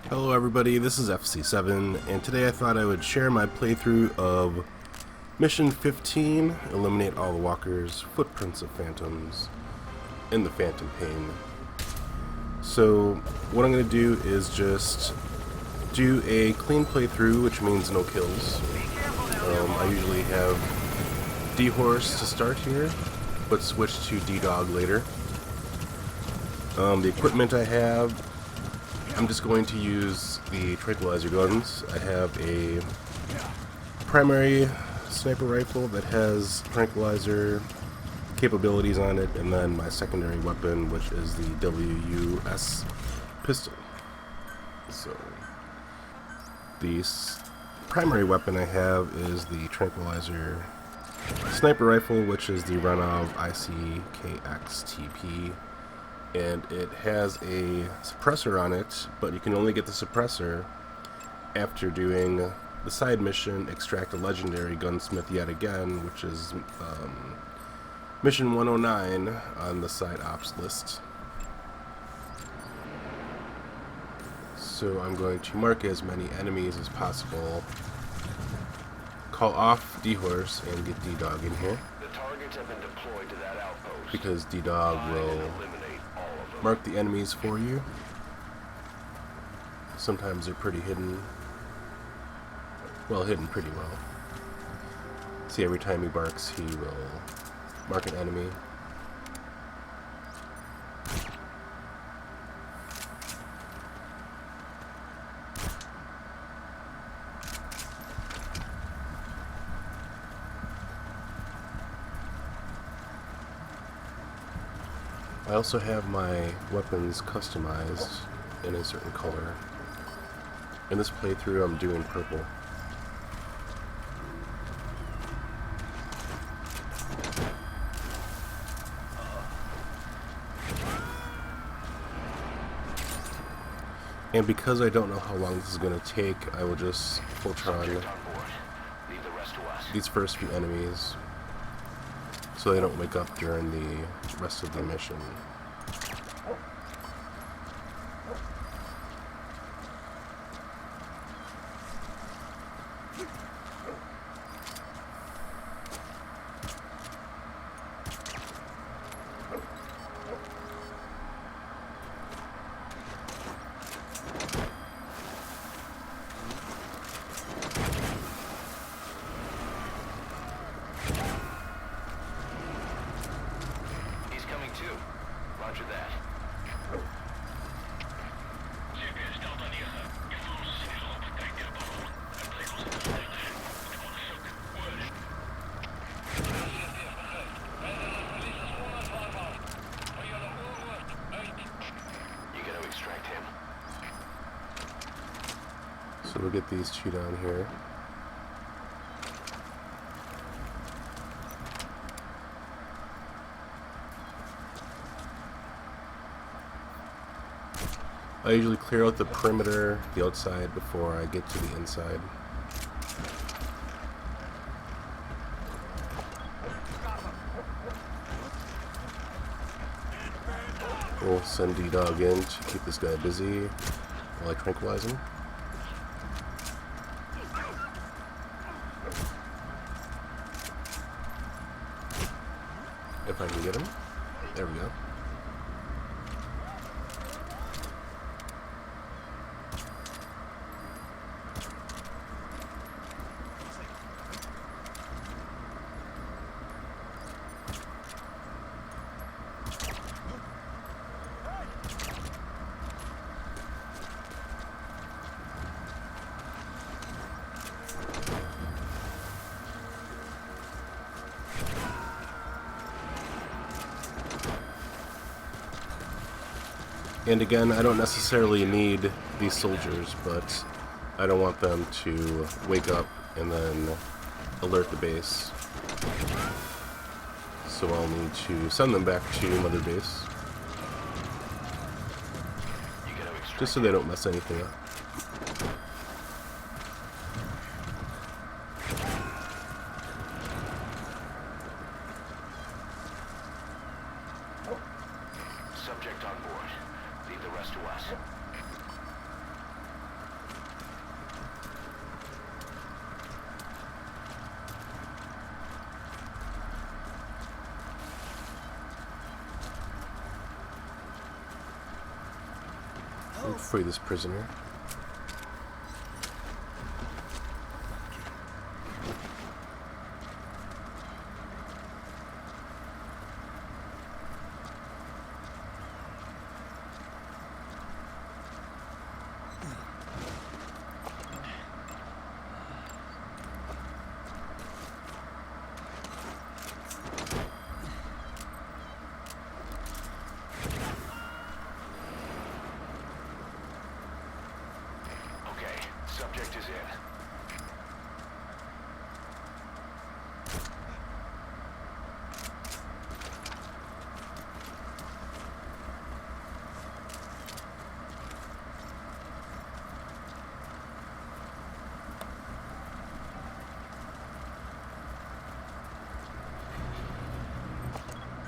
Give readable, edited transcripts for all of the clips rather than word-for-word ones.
Hello everybody, this is FC7, and today I thought I would share my playthrough of Mission 15, Eliminate All the Walkers, Footprints of Phantoms, in the Phantom Pain. So, what I'm going to do is just do a clean playthrough, which means no kills. I usually have D-Horse to start here, but switch to D-Dog later. The equipment I have, I'm just going to use the tranquilizer guns. I have a primary sniper rifle that has tranquilizer capabilities on it, and then my secondary weapon, which is the WUS pistol. So, the primary weapon I have is the tranquilizer sniper rifle, which is the Renov ICKX-TP. And it has a suppressor on it, but you can only get the suppressor after doing the side mission, Extract a Legendary Gunsmith Yet Again, which is Mission 109 on the side ops list. So I'm going to mark as many enemies as possible, call off D-Horse, and get D-Dog in here. The targets have been deployed to that outpost. Because D-Dog will mark the enemies for you. Sometimes they're pretty hidden. Well, hidden pretty well. See, every time he barks, he will mark an enemy. I also have my weapons customized in a certain color. In this playthrough, I'm doing purple. And because I don't know how long this is going to take, I will just Voltron these first few enemies so they don't wake up during the rest of the mission. Roger that. You gotta extract him. So we'll get these two down here. I usually clear out the perimeter, the outside, before I get to the inside. We'll send D-Dog in to keep this guy busy while I tranquilize him. If I can get him. There we go. And again, I don't necessarily need these soldiers, but I don't want them to wake up and then alert the base. So I'll need to send them back to Mother Base, just so they don't mess anything up. Subject on board. Leave the rest to us. and free this prisoner. Subject is in.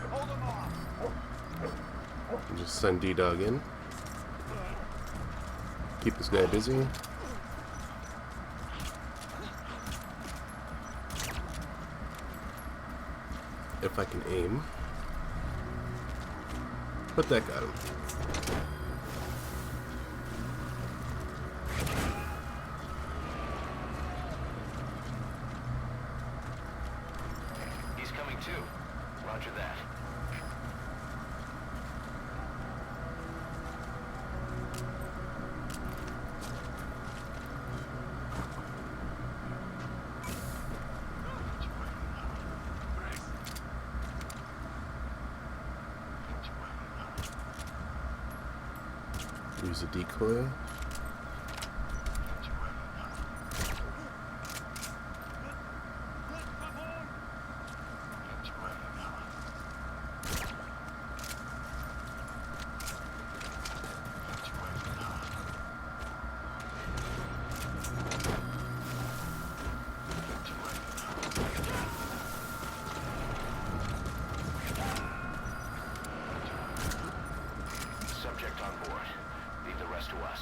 Hold him off. Just send D-Dog in. Keep this guy busy. If I can aim. But that got him. He's coming too. Roger that. Use a decoy. Subject on board. Leave the rest to us.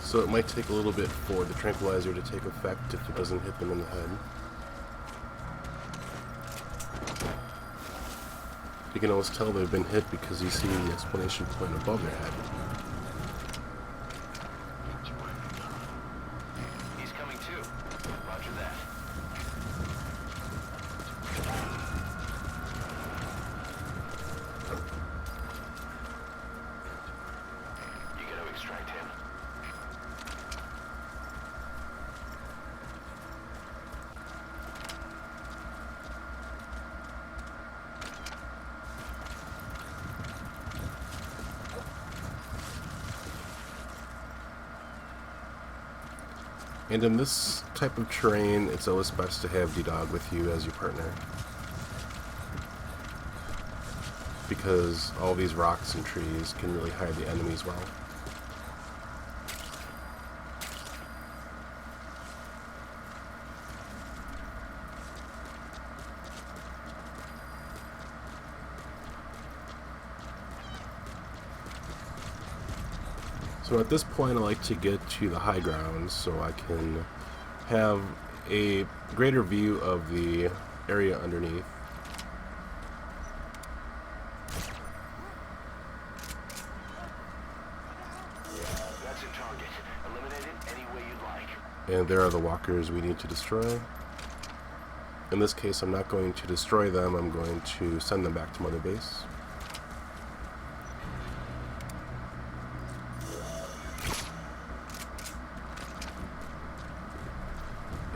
So it might take a little bit for the tranquilizer to take effect if it doesn't hit them in the head. You can always tell they've been hit because you see the exclamation point above their head. He's coming too. Roger that. You gotta extract him. And in this type of terrain, it's always best to have D-Dog with you as your partner. Because all these rocks and trees can really hide the enemies well. So at this point I like to get to the high ground so I can have a greater view of the area underneath. That's a target. Eliminate it any way you'd like. And there are the walkers we need to destroy. In this case I'm not going to destroy them, I'm going to send them back to Mother Base.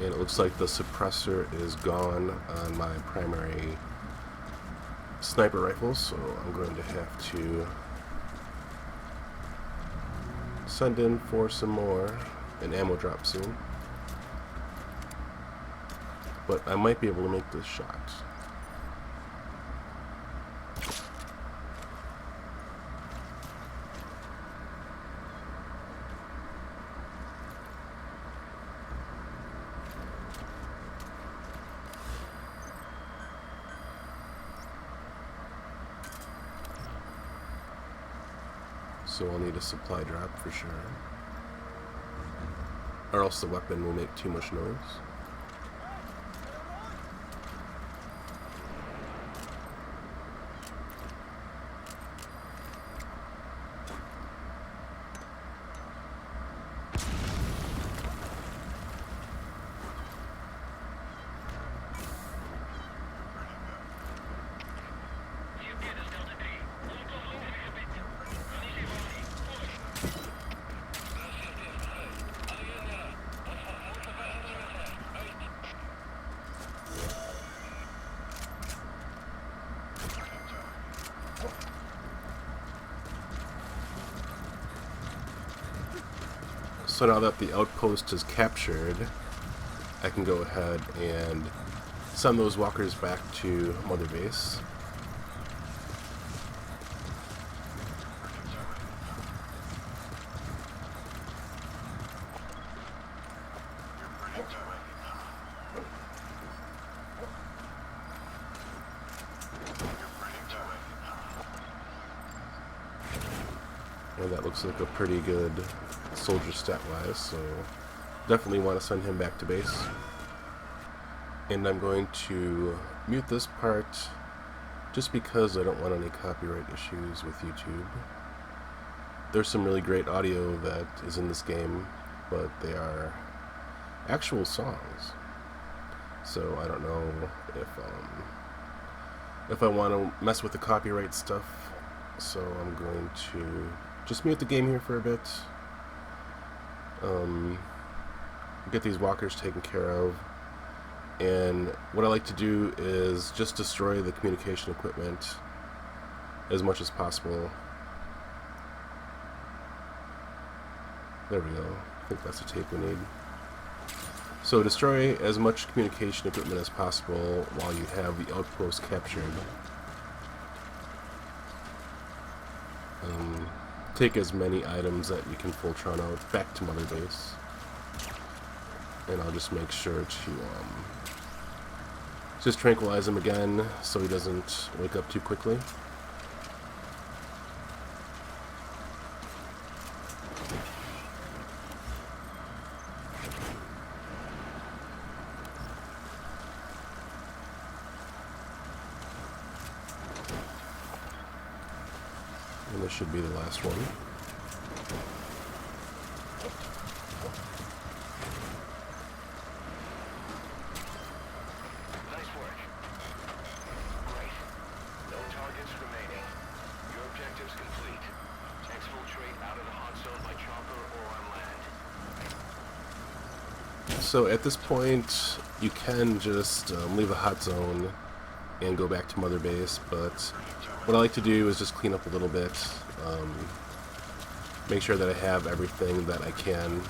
And it looks like the suppressor is gone on my primary sniper rifle, so I'm going to have to send in for some more, an ammo drop soon. But I might be able to make this shot. So I'll need a supply drop for sure. Or else the weapon will make too much noise. So now that the outpost is captured, I can go ahead and send those walkers back to Mother Base. And that looks like a pretty good soldier stat-wise, so definitely want to send him back to base. And I'm going to mute this part just because I don't want any copyright issues with YouTube. There's some really great audio that is in this game, but they are actual songs. So I don't know if I want to mess with the copyright stuff. So I'm going to just mute the game here for a bit. Get these walkers taken care of. And what I like to do is just destroy the communication equipment as much as possible. There we go. I think that's the tape we need. So destroy as much communication equipment as possible while you have the outpost captured. Take as many items that you can Voltron out back to Mother Base. And I'll just make sure to just tranquilize him again so he doesn't wake up too quickly. And this should be the last one. Nice work. Great. No targets remaining. Your objective's complete. Exfiltrate out of the hot zone by chopper or on land. So at this point, you can just leave the hot zone and go back to Mother Base, but what I like to do is just clean up a little bit, make sure that I have everything that I can,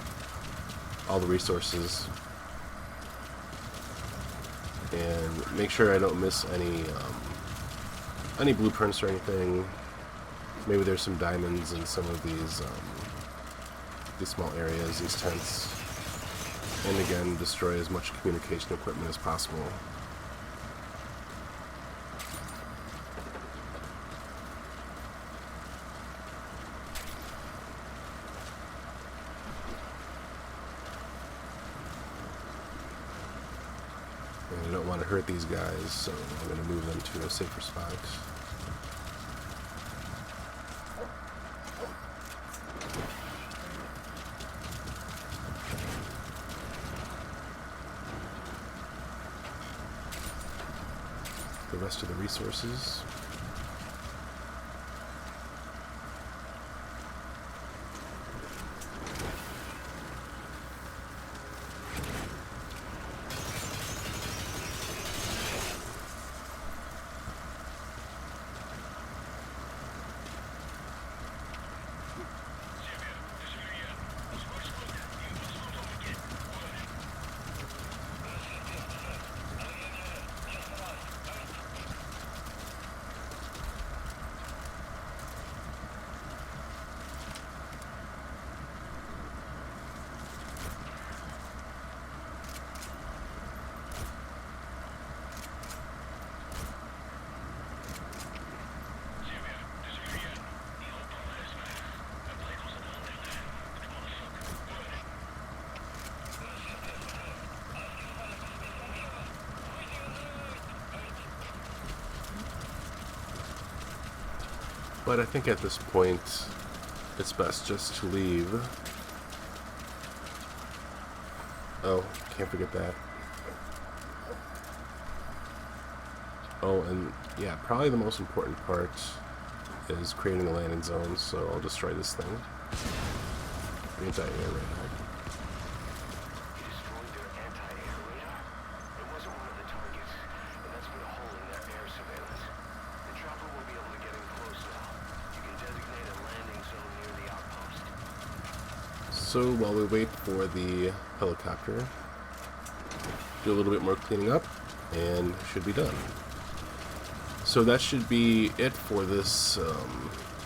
all the resources, and make sure I don't miss any blueprints or anything. Maybe there's some diamonds in some of these small areas, these tents. And again, destroy as much communication equipment as possible. And I don't want to hurt these guys, so I'm going to move them to a safer spot. The rest of the resources. But I think at this point, it's best just to leave. Oh, can't forget that. Oh, and yeah, probably the most important part is creating a landing zone, so I'll destroy this thing. Anti-air radar. You destroyed their anti-air radar? It wasn't one of the targets, and that's put a hole in their air surveillance. The chopper will be able to get in close now. You can designate a landing zone near the outpost. So while we wait for the helicopter, do a little bit more cleaning up, and should be done. So that should be it for this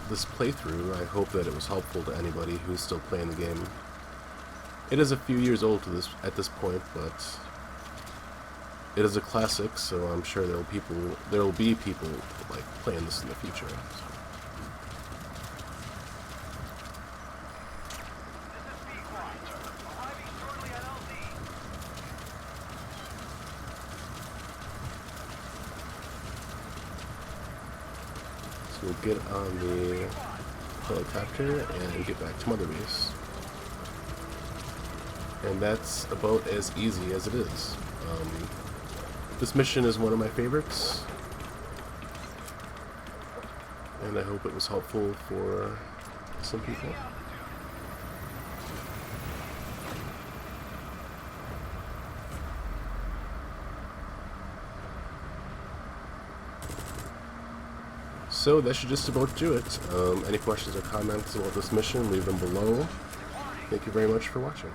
this playthrough. I hope that it was helpful to anybody who's still playing the game. It is a few years old at this point, but it is a classic, so I'm sure there will be people like playing this in the future. This is Pequod. Arriving shortly at LZ. So we'll get on the helicopter and get back to Mother Base. And that's about as easy as it is. This mission is one of my favorites, and I hope it was helpful for some people. So that should just about do it. Any questions or comments about this mission, leave them below. Thank you very much for watching.